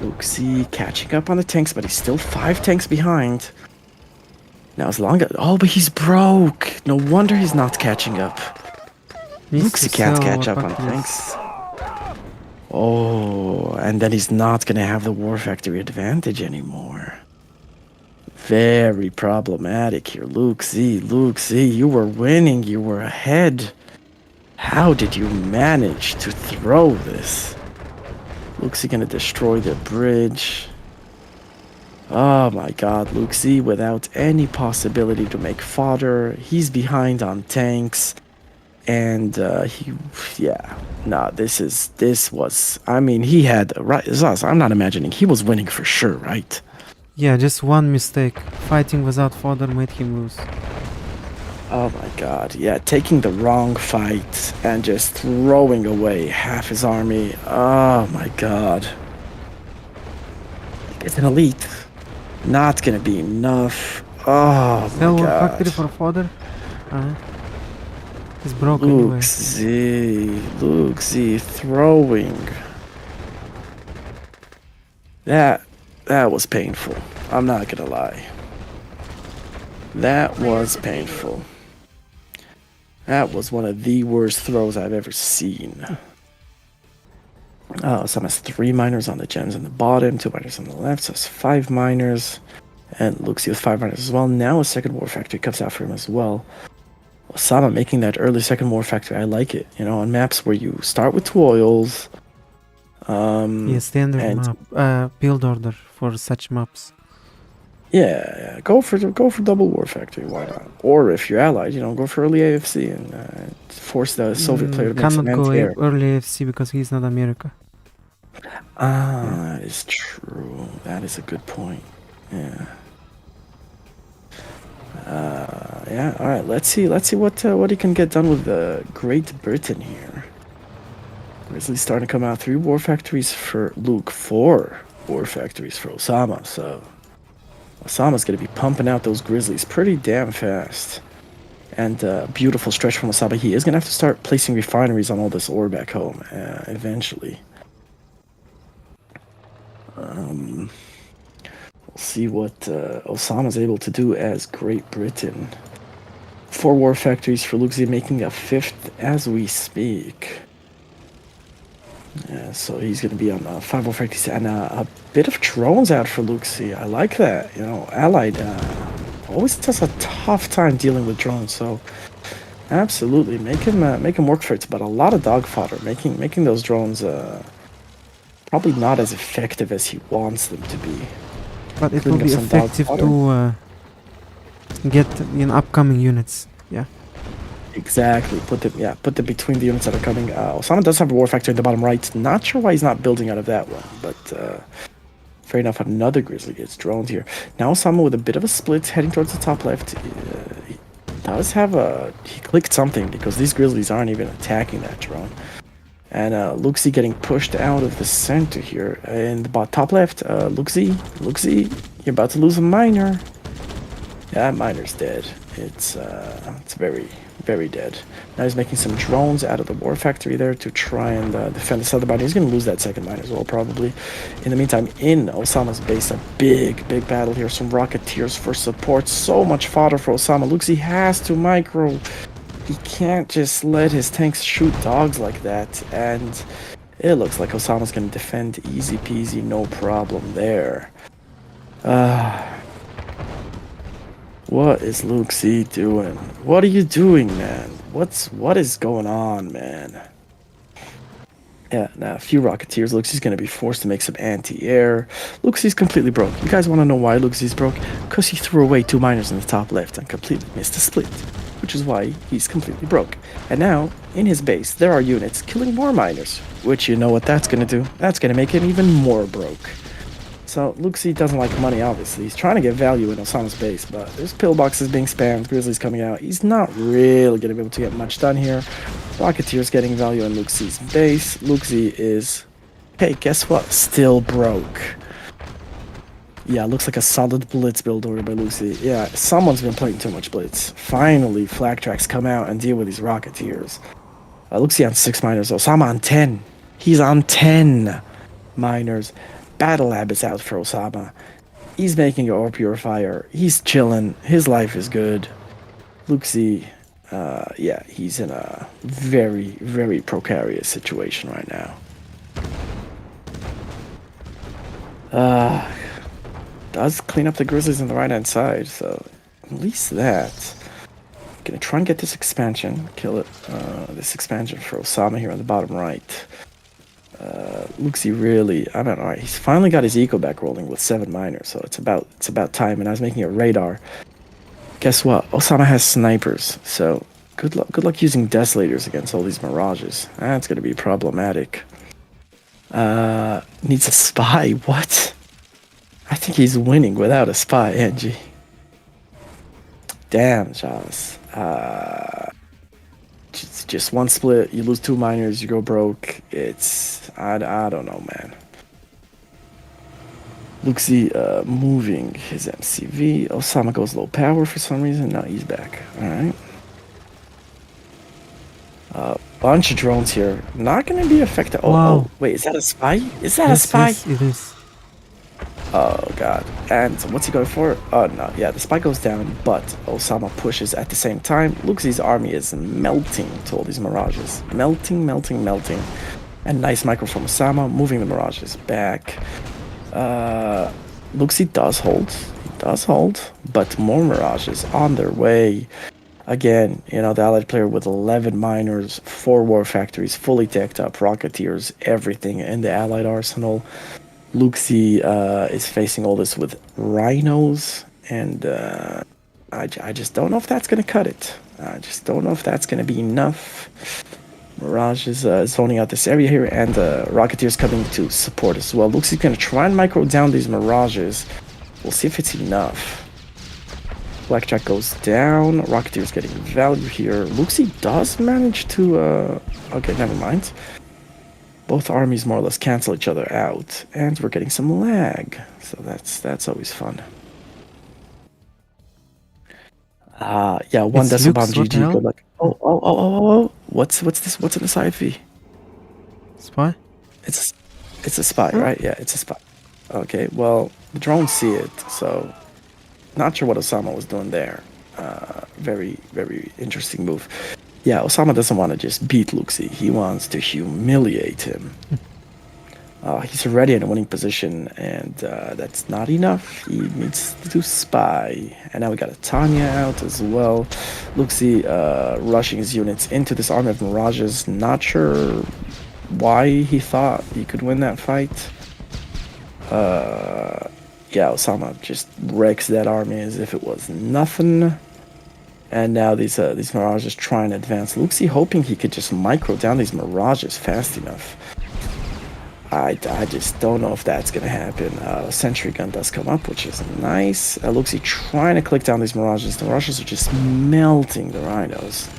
LuKeZ catching up on the tanks, but he's still 5 tanks behind. Now as long as... Oh, but he's broke. No wonder he's not catching up. LuKeZ can't catch up on tanks. Oh, and then he's not going to have the war factory advantage anymore. Very problematic here. LuKeZ, you were winning. You were ahead. How did you manage to throw this? LuKeZ gonna destroy the bridge. Oh my god, LuKeZ without any possibility to make fodder. He's behind on tanks. And this was, I mean, he had, right, Zhas, I'm not imagining, he was winning for sure, right? Yeah, just 1 mistake. Fighting without fodder made him lose. Oh my god, yeah, taking the wrong fight and just throwing away half his army. Oh my god. It's an elite. Not gonna be enough. Oh my Sell god. factory for fodder? He's broken anyway. LuKeZ throwing. That was painful. I'm not gonna lie. That was painful. That was one of the worst throws I've ever seen. Ossama has 3 miners on the gems in the bottom, 2 miners on the left, so it's 5 miners. And LuKeZ with 5 miners as well. Now a second war factory comes out for him as well. Ossama making that early second war factory, I like it. You know, on maps where you start with 2 oils. Yeah, standard map. Build order for such maps. Yeah, go for double war factory. Why not? Or if you're allied, you know, go for early AFC and force the Soviet player to make some cannot go anti-air. early AFC because he's not America. That is true. That is a good point. Yeah. Yeah. All right. Let's see what he can get done with Great Britain here. Grizzly's starting to come out. 3 war factories for Luke, 4 war factories for Ossama. So Ossama's gonna be pumping out those Grizzlies pretty damn fast. And beautiful stretch from Ossama. He is gonna have to start placing refineries on all this ore back home eventually. We'll see what Ossama's able to do as Great Britain. 4 war factories for LuKeZ, making a 5th as we speak. Yeah, so he's going to be on 5 war factories and a bit of drones out for LuKeZ. I like that. You know, Allied always has a tough time dealing with drones, so absolutely make him work for it. But a lot of dog fodder, making those drones probably not as effective as he wants them to be. But it will be effective to get in upcoming units. Yeah. Exactly. Put them between the units that are coming. Ossama does have a war factory in the bottom right. Not sure why he's not building out of that one, but fair enough. Another Grizzly gets droned here. Now Ossama with a bit of a split heading towards the top left. He does have he clicked something because these Grizzlies aren't even attacking that drone. And LuKeZ getting pushed out of the center here. In the top left, LuKeZ, you're about to lose a miner. Yeah, that miner's dead. It's very, very dead. Now he's making some drones out of the war factory there to try and defend this other miner. He's going to lose that second miner as well, probably. In the meantime, in Ossama's base, a big battle here. Some Rocketeers for support. So much fodder for Ossama. LuKeZ has to micro. He can't just let his tanks shoot dogs like that. And it looks like Ossama's going to defend easy peasy, no problem there. What is LuKeZ doing? What are you doing, man? What is going on, man? Yeah, now a few Rocketeers. LuKeZ's gonna be forced to make some anti-air. LuKeZ's completely broke. You guys want to know why LuKeZ's broke? Because he threw away 2 miners in the top left and completely missed a split, which is why he's completely broke. And now, in his base, there are units killing more miners, which you know what that's gonna do? That's gonna make him even more broke. So LuKeZ doesn't like money, obviously. He's trying to get value in Ossama's base, but there's pillboxes being spammed, Grizzlies coming out. He's not really going to be able to get much done here. Rocketeers getting value in LuKeZ's base. LuKeZ is, hey, guess what? Still broke. Yeah, looks like a solid blitz build order by LuKeZ. Yeah, someone's been playing too much blitz. Finally, flag tracks come out and deal with these Rocketeers. LuKeZ on 6 miners. Ossama on 10. He's on 10 miners. Battle Lab is out for Ossama. He's making an ore purifier. He's chilling. His life is good. LuKeZ, yeah, he's in a very, very precarious situation right now. Does clean up the Grizzlies on the right-hand side, so at least that. Gonna try and get this expansion, kill it. This expansion for Ossama here on the bottom right. LuKeZ really, I don't know. He's finally got his eco back rolling with 7 miners, so it's about time. And I was making a radar. Guess what? Ossama has snipers, so good luck using desolators against all these mirages. That's gonna be problematic. Needs a spy. What? I think he's winning without a spy, Angie. Damn, Zhas. It's just 1 split, you lose 2 miners, you go broke. It's, I don't know, man. LuKeZ moving his MCV. Ossama goes low power for some reason. No, he's back. Alright. Bunch of drones here. Not going to be effective. Oh, wow. Oh, wait, is that a spy? Is that a spy? Yes, it is. Oh god. And what's he going for? Oh no, yeah, the spike goes down, but Ossama pushes at the same time. LuKeZ's army is melting to all these mirages. Melting, melting, melting. And nice micro from Ossama, moving the mirages back. LuKeZ does hold. He does hold, but more mirages on their way. Again, you know, the allied player with 11 miners, 4 war factories, fully teched up, rocketeers, everything in the allied arsenal. LuKeZ is facing all this with rhinos, and I just don't know if that's going to cut it. I just don't know if that's going to be enough. Mirage is zoning out this area here, and Rocketeer's coming to support as well. LuKeZ is going to try and micro down these Mirages. We'll see if it's enough. Blackjack goes down. Rocketeer's getting value here. LuKeZ does manage to... okay, never mind. Both armies more or less cancel each other out, and we're getting some lag. So that's always fun. Yeah, one decimal bomb GG. Good luck. Oh! What's this? What's in the side V? Spy? It's a spy, right? Yeah, it's a spy. Okay, well, the drones see it, so not sure what Ossama was doing there. Very, very interesting move. Yeah, Ossama doesn't want to just beat LuKeZ. He wants to humiliate him. He's already in a winning position, and that's not enough. He needs to spy. And now we got a Tanya out as well. LuKeZ rushing his units into this army of Mirages. Not sure why he thought he could win that fight. Yeah, Ossama just wrecks that army as if it was nothing. And now these Mirages trying to advance. LuKeZ hoping he could just micro down these Mirages fast enough. I just don't know if that's going to happen. Sentry gun does come up, which is nice. LuKeZ trying to click down these Mirages. The Mirages are just melting the Rhinos.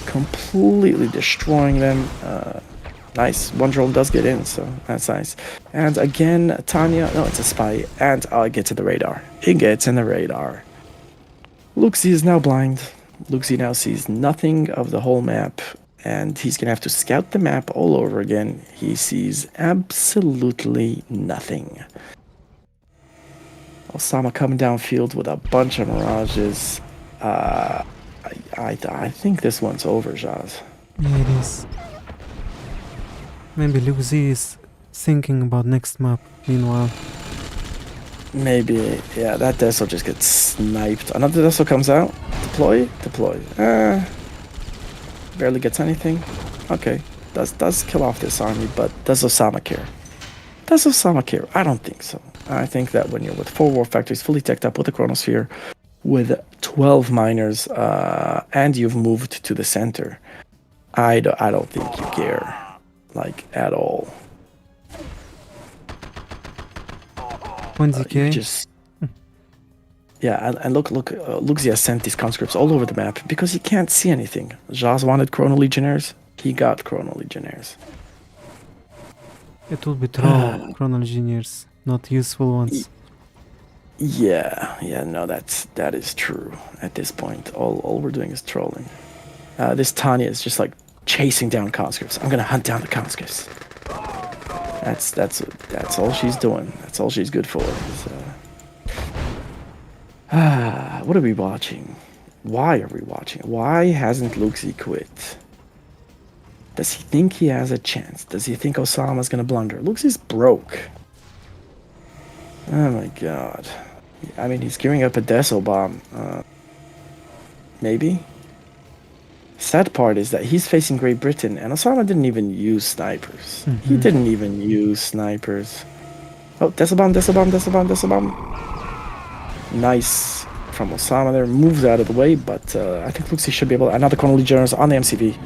Completely destroying them. Nice. One drone does get in, so that's nice. And again, Tanya. No, it's a spy. And it gets in the radar. It gets in the radar. LuKeZ is now blind. LuKeZ now sees nothing of the whole map. And he's going to have to scout the map all over again. He sees absolutely nothing. Ossama coming downfield with a bunch of Mirages. I think this one's over, Zhas. Yeah, it is. Maybe LuKeZ is thinking about next map, meanwhile. Maybe, yeah, that Deso just gets sniped. Another Deso comes out. Deploy. Barely gets anything. Okay, does kill off this army, but does Ossama care? Does Ossama care? I don't think so. I think that when you're with 4 war factories fully teched up with a chronosphere, with 12 miners, and you've moved to the center, I don't think you care, like, at all. When's he care? Yeah, and look, LuKeZ has sent these conscripts all over the map because he can't see anything. Zhas wanted Chrono Legionnaires. He got Chrono Legionnaires. It will be troll Chrono Legionnaires, not useful ones. Yeah, no, that is true. At this point, all we're doing is trolling. This Tanya is just like chasing down conscripts. I'm gonna hunt down the conscripts. That's all she's doing. That's all she's good for. What are we watching? Why are we watching? Why hasn't LuKeZ quit? Does he think he has a chance? Does he think Ossama's gonna blunder? LuKeZ's broke. Oh my god. I mean, he's gearing up a Deso bomb. Maybe? Sad part is that he's facing Great Britain, and Ossama didn't even use snipers. He didn't even use snipers. Oh, Deso bomb. Nice from Ossama there. Moves out of the way, but I think LuKeZ should be able to... Another Chrono Legionnaires on the MCV.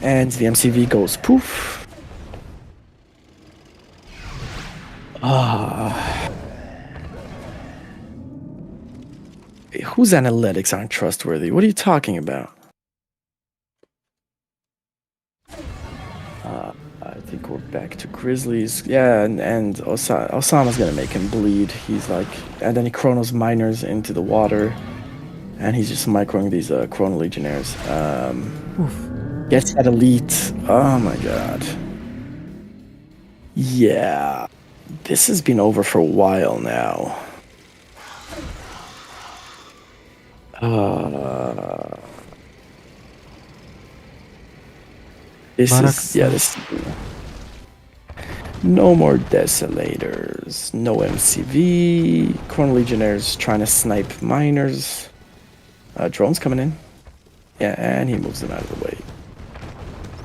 And the MCV goes poof. Whose analytics aren't trustworthy? What are you talking about? I think we're back to Grizzlies. Yeah, and Osama's gonna make him bleed. He's like... And then he chronos miners into the water. And he's just microing these Chrono Legionnaires. Gets that elite. Oh my god. Yeah. this has been over for a while now. This no more desolators, no MCV, Corn Legionnaires trying to snipe miners. Drones coming in. Yeah, and he moves them out of the way.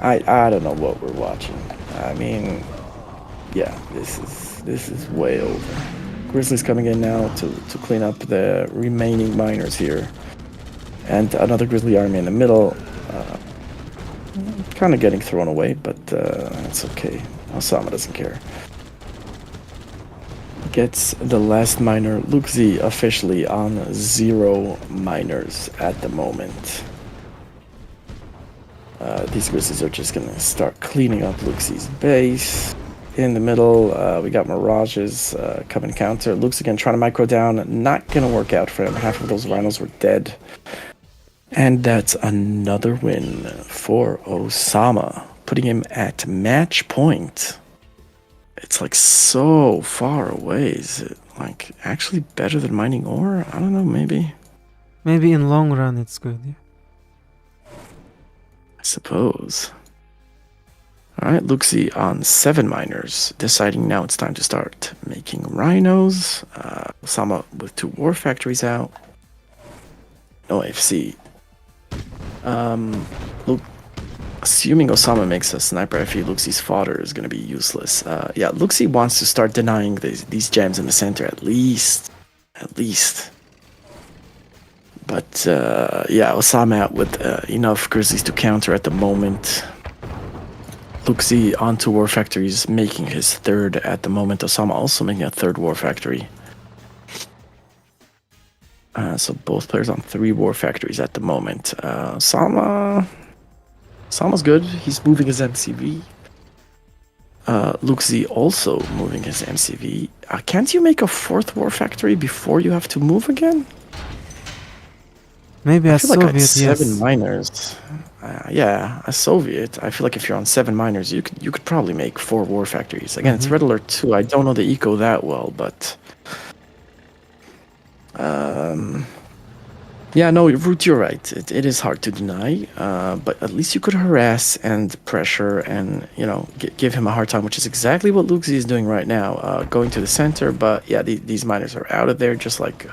I don't know what we're watching. I mean, yeah, this is way over. Grizzlies coming in now to clean up the remaining miners here. And another Grizzly army in the middle. Kind of getting thrown away, but it's okay. Ossama doesn't care. Gets the last miner. LuKeZ officially on 0 miners at the moment. These Grizzlies are just going to start cleaning up LuKeZ's base. In the middle, we got Mirages coming counter. LuKeZ again trying to micro down. Not going to work out for him. Half of those rhinos were dead. And that's another win for Ossama, putting him at match point. It's like so far away. Is it like actually better than mining ore? I don't know, maybe. Maybe in long run it's good, yeah. I suppose. Alright, LuKeZ on 7 miners, deciding now it's time to start making rhinos. Ossama with 2 war factories out. No AFC. Look, assuming Ossama makes a sniper FE, LuKeZ's fodder is going to be useless. Yeah, LuKeZ wants to start denying these gems in the center at least. But yeah, Ossama out with enough Grizzlies to counter at the moment. LuKeZ on 2 war factories, making his 3rd at the moment. Ossama also making a 3rd war factory. So both players on 3 war factories at the moment. Ossama's good. He's moving his MCV. LuKeZ also moving his MCV. Can't you make a 4th war factory before you have to move again? Maybe a Soviet, like 7 miners. Yeah, a Soviet. I feel like if you're on 7 miners, you could probably make 4 war factories. Again, it's Red Alert 2. I don't know the eco that well, but yeah, no, Root, you're right. It is hard to deny, but at least you could harass and pressure and, you know, give him a hard time, which is exactly what LuKeZ is doing right now, going to the center. But yeah, these miners are out of there, just like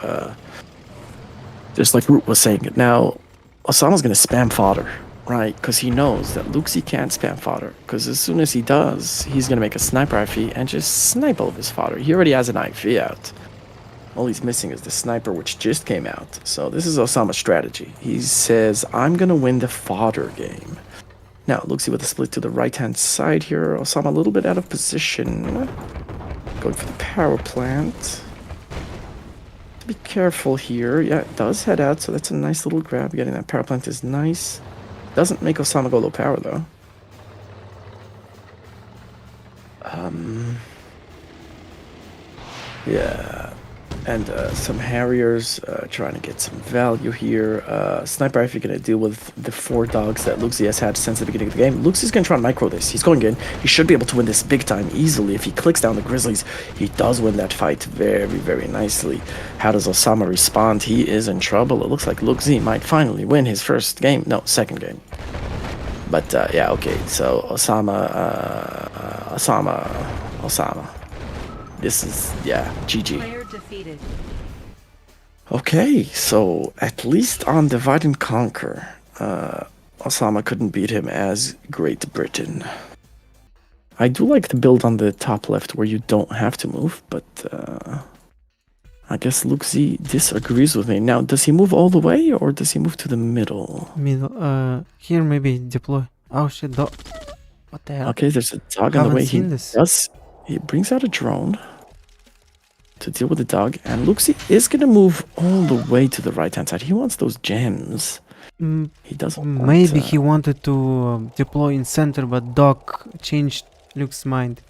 Root was saying. Now, Ossama's going to spam fodder, right? Because he knows that LuKeZ can't spam fodder, because as soon as he does, he's going to make a sniper IV and just snipe all of his fodder. He already has an IV out. All he's missing is the sniper, which just came out. So this is Ossama's strategy. He says, I'm going to win the fodder game. Now, LuKeZ with a split to the right-hand side here. Ossama a little bit out of position. Going for the power plant. Be careful here. Yeah, it does head out, so that's a nice little grab. Getting that power plant is nice. Doesn't make Ossama go low power, though. Yeah. And some Harriers trying to get some value here. Sniper Rifle going to deal with the 4 dogs that LuKeZ has had since the beginning of the game. LuKeZ is going to try and micro this. He's going in. He should be able to win this big time easily. If he clicks down the Grizzlies, he does win that fight very, very nicely. How does Ossama respond? He is in trouble. It looks like LuKeZ might finally win his first game. No, second game. But yeah, okay. So Ossama. This is, yeah, GG. Okay, so at least on Divide and Conquer, Ossama couldn't beat him as Great Britain. I do like the build on the top left where you don't have to move, but I guess LuKeZ disagrees with me. Now, does he move all the way or does he move to the middle? Here maybe deploy. Oh shit, dog. What the hell? Okay, there's a dog on the way. He brings out a drone to deal with the dog, and LuKeZ is going to move all the way to the right-hand side. He wants those gems. He doesn't want, maybe he wanted to deploy in center, but dog changed LuKeZ's mind.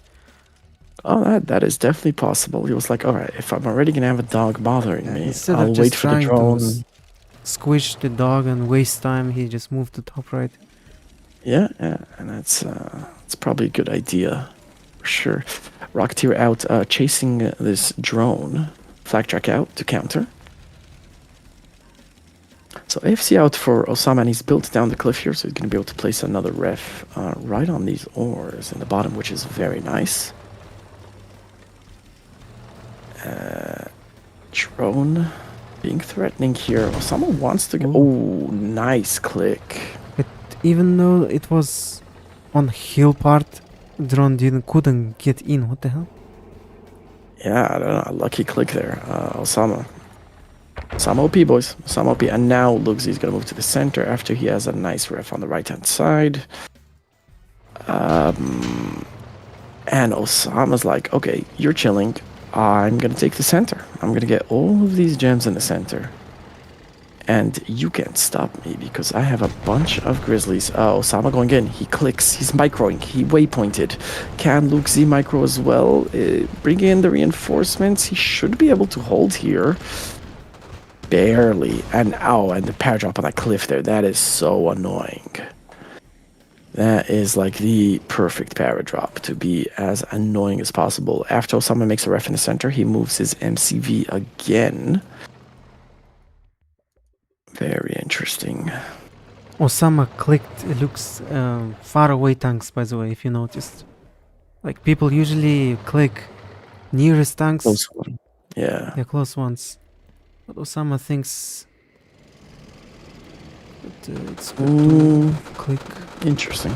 Oh, that is definitely possible. He was like, alright, if I'm already going to have a dog bothering me, I'll wait for the drone. Squish the dog and waste time, he just moved to top right. Yeah, and that's probably a good idea, for sure. Rocketeer out, chasing this drone. Flag track out to counter. So AFC out for Ossama, and he's built down the cliff here, so he's going to be able to place another ref right on these ores in the bottom, which is very nice. Drone being threatening here. Ossama wants to go. Oh, nice click. But even though it was on hill part, drone couldn't get in. What the hell? Yeah, I don't know. A lucky click there. Ossama. Ossama OP, boys. Ossama OP. And now LuKeZ going to move to the center after he has a nice ref on the right-hand side. And Ossama's like, okay, you're chilling. I'm going to take the center. I'm going to get all of these gems in the center. And you can't stop me because I have a bunch of grizzlies. Ossama going in. He clicks. He's microing. He waypointed. Can LuKeZ micro as well? Bring in the reinforcements. He should be able to hold here. Barely. And and the paradrop on that cliff there. That is so annoying. That is like the perfect paradrop to be as annoying as possible. After Ossama makes a ref in the center, he moves his MCV again. Very interesting. Ossama clicked, it looks far away tanks, by the way, if you noticed. Like, people usually click nearest tanks. Close one. Yeah. Yeah, close ones. But Ossama thinks that, it's good to click. Interesting.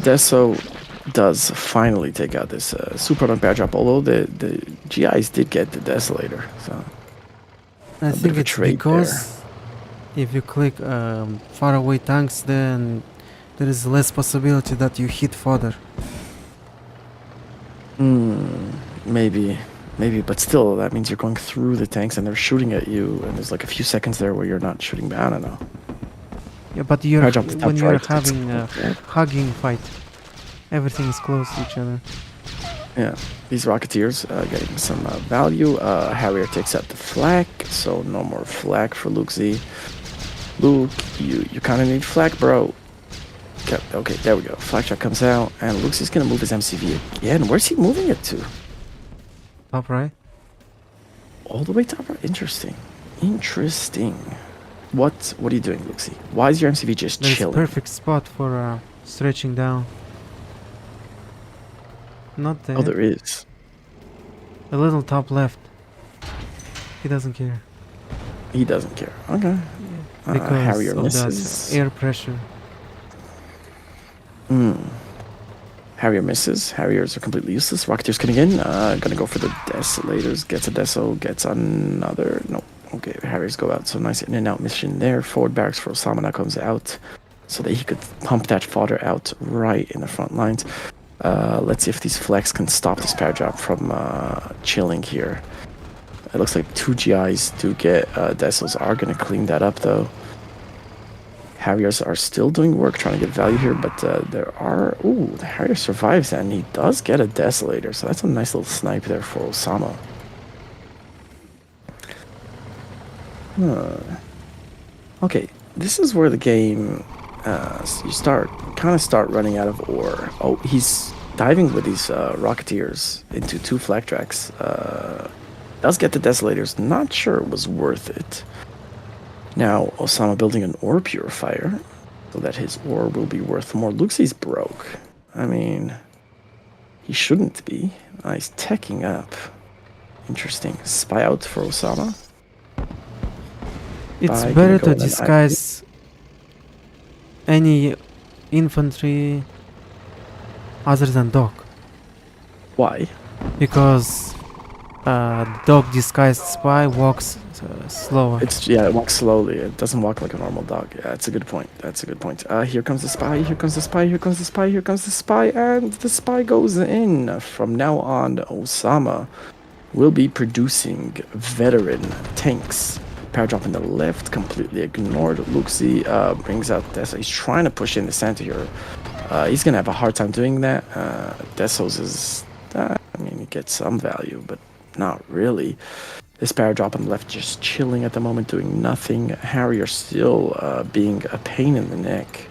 Deso does finally take out this super on paradrop, although the GIs did get the Desolator. So I think it's because if you click far away tanks, then there is less possibility that you hit fodder. Maybe, but still, that means you're going through the tanks and they're shooting at you, and there's like a few seconds there where you're not shooting back. I don't know. Yeah, but when you're having a hugging fight, everything is close to each other. Yeah, these Rocketeers getting some value. Harrier takes out the flak, so no more flak for LuKeZ. Luke, you kind of need flak, bro. Okay, there we go. Flak shot comes out, and LuKeZ's gonna move his MCV again. Where's he moving it to? Top right. All the way top right. Interesting. What are you doing, LuKeZ? Why is your MCV just chilling? There's a perfect spot for stretching down. Not there. Oh, there is. A little top left. He doesn't care. He doesn't care. Okay. Yeah. Because Harrier of misses. that air pressure. Harrier misses. Harriers are completely useless. Rocketeers coming in. Gonna go for the Desolators. Gets a Deso. Gets another. No. Okay, Harriers go out. So nice in and out mission there. Forward barracks for Ossama now comes out, so that he could pump that fodder out right in the front lines. Let's see if these flex can stop this paradrop from chilling here. It looks like 2 GIs do get Desos are going to clean that up though. Harriers are still doing work trying to get value here, but there are... Ooh, the Harrier survives and he does get a Desolator, so that's a nice little snipe there for Ossama. Okay, this is where the game... you start running out of ore. Oh, he's diving with these Rocketeers into 2 flak tracks. Does get the Desolators. Not sure it was worth it. Now, Ossama building an ore purifier so that his ore will be worth more. LuKeZ's broke. I mean, he shouldn't be. He's teching up. Interesting. Spy out for Ossama. It's better to disguise any infantry other than dog. Why? Because dog disguised spy walks slower. It walks slowly. It doesn't walk like a normal dog. Yeah, that's a good point. Here comes the spy. Here comes the spy. And the spy goes in. From now on, Ossama will be producing veteran tanks. Paradrop in the left, completely ignored. LuKeZ brings out Deso. He's trying to push in the center here. He's going to have a hard time doing that. Desos is... he gets some value, but not really. This paradrop on the left just chilling at the moment, doing nothing. Harrier still being a pain in the neck.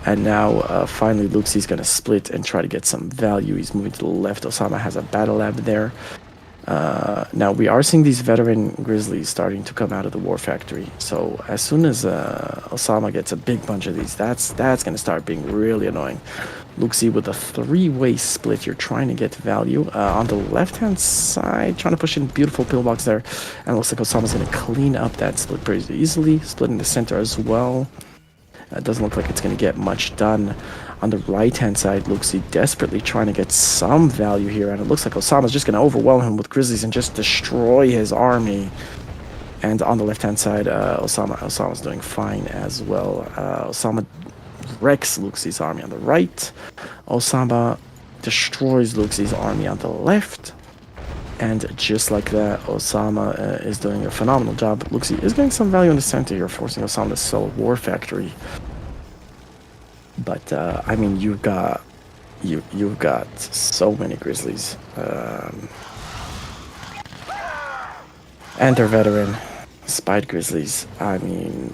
And now, finally, LuKeZ is going to split and try to get some value. He's moving to the left. Ossama has a battle lab there. Now, we are seeing these veteran grizzlies starting to come out of the war factory. So as soon as Ossama gets a big bunch of these, that's going to start being really annoying. LuKeZ with a three-way split. You're trying to get value. On the left-hand side, trying to push in beautiful pillbox there. And it looks like Ossama's going to clean up that split pretty easily. Splitting the center as well. It doesn't look like it's going to get much done. On the right-hand side, LuKeZ desperately trying to get some value here, and it looks like Ossama's just going to overwhelm him with grizzlies and just destroy his army. And on the left-hand side, Ossama's doing fine as well. Ossama wrecks LuKeZ's army on the right. Ossama destroys LuKeZ's army on the left. And just like that, Ossama is doing a phenomenal job. LuKeZ is getting some value in the center here, forcing Ossama to sell a war factory. But I mean, you've got so many grizzlies, and they're veteran spied grizzlies. I mean,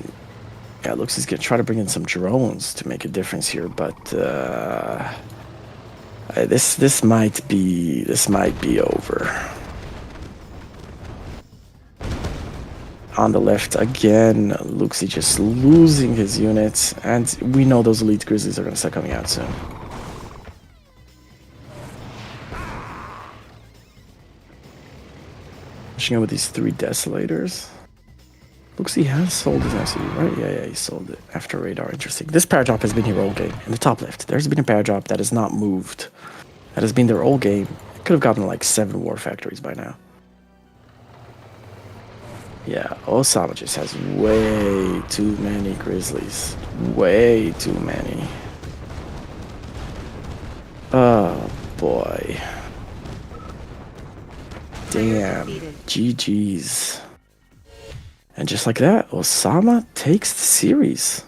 yeah, LuKeZ's gonna try to bring in some drones to make a difference here, but this might be over. On the left again, LuKeZ just losing his units, and we know those elite grizzlies are going to start coming out soon. Pushing in with these 3 desolators. LuKeZ has sold his MCU, right? Yeah, he sold it after radar. Interesting. This paradrop has been here all game. In the top left, there's been a paradrop that has not moved. That has been there all game. It could have gotten like 7 war factories by now. Yeah, Ossama just has way too many grizzlies. Way too many. Oh, boy. Damn. GG's. And just like that, Ossama takes the series.